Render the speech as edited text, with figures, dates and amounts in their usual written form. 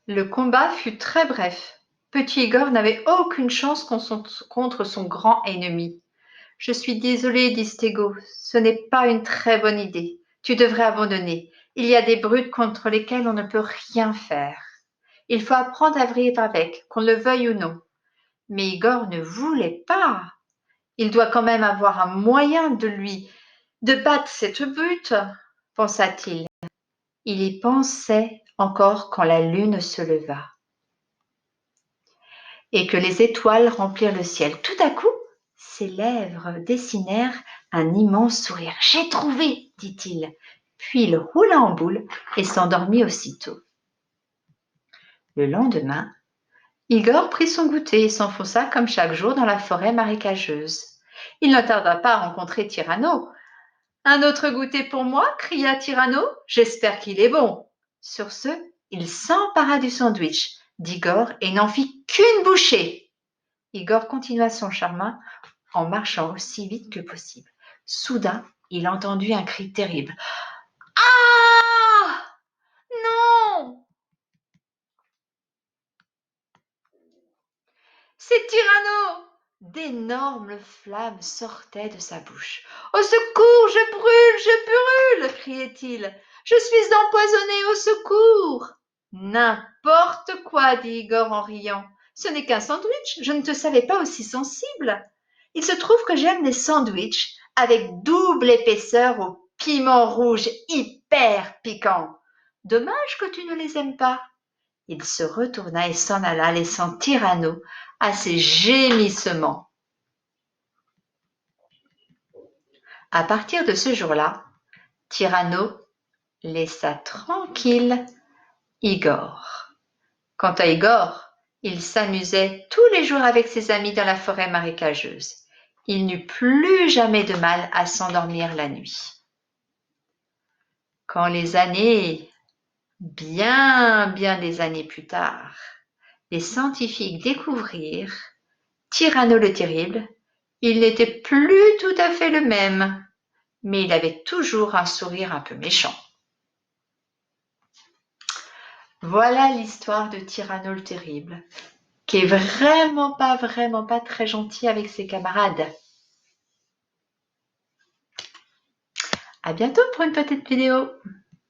Le combat fut très bref. Petit Igor n'avait aucune chance contre son grand ennemi. Je suis désolé, dit Stego, ce n'est pas une très bonne idée. Tu devrais abandonner. Il y a des brutes contre lesquelles on ne peut rien faire. Il faut apprendre à vivre avec, qu'on le veuille ou non. Mais Igor ne voulait pas. Il doit quand même avoir un moyen de battre cette brute, pensa-t-il. Il y pensait encore quand la lune se leva et que les étoiles remplirent le ciel. Tout à coup, ses lèvres dessinèrent un immense sourire. « J'ai trouvé !» dit-il. Puis il roula en boule et s'endormit aussitôt. Le lendemain, Igor prit son goûter et s'enfonça comme chaque jour dans la forêt marécageuse. Il ne tarda pas à rencontrer Tyranno. « Un autre goûter pour moi ?» cria Tyranno. « J'espère qu'il est bon. » Sur ce, il s'empara du sandwich d'Igor et n'en fit qu'une bouchée. Igor continua son chemin en marchant aussi vite que possible. Soudain, il entendit un cri terrible. « Ah ! Non ! C'est Tyranno !» D'énormes flammes sortaient de sa bouche. « Au secours, je brûle !» criait-il. « Je suis empoisonné, au secours !» N'importe quoi, dit Igor en riant. Ce n'est qu'un sandwich, je ne te savais pas aussi sensible. Il se trouve que j'aime les sandwichs avec double épaisseur au piment rouge hyper piquant. Dommage que tu ne les aimes pas. Il se retourna et s'en alla, laissant Tyranno à ses gémissements. À partir de ce jour-là, Tyranno laissa tranquille Igor. Quant à Igor, il s'amusait tous les jours avec ses amis dans la forêt marécageuse. Il n'eut plus jamais de mal à s'endormir la nuit. Quand les années, bien des années plus tard, les scientifiques découvrirent Tyranno le Terrible, il n'était plus tout à fait le même, mais il avait toujours un sourire un peu méchant. Voilà l'histoire de Tyranno le Terrible, qui est vraiment pas très gentil avec ses camarades. À bientôt pour une petite vidéo.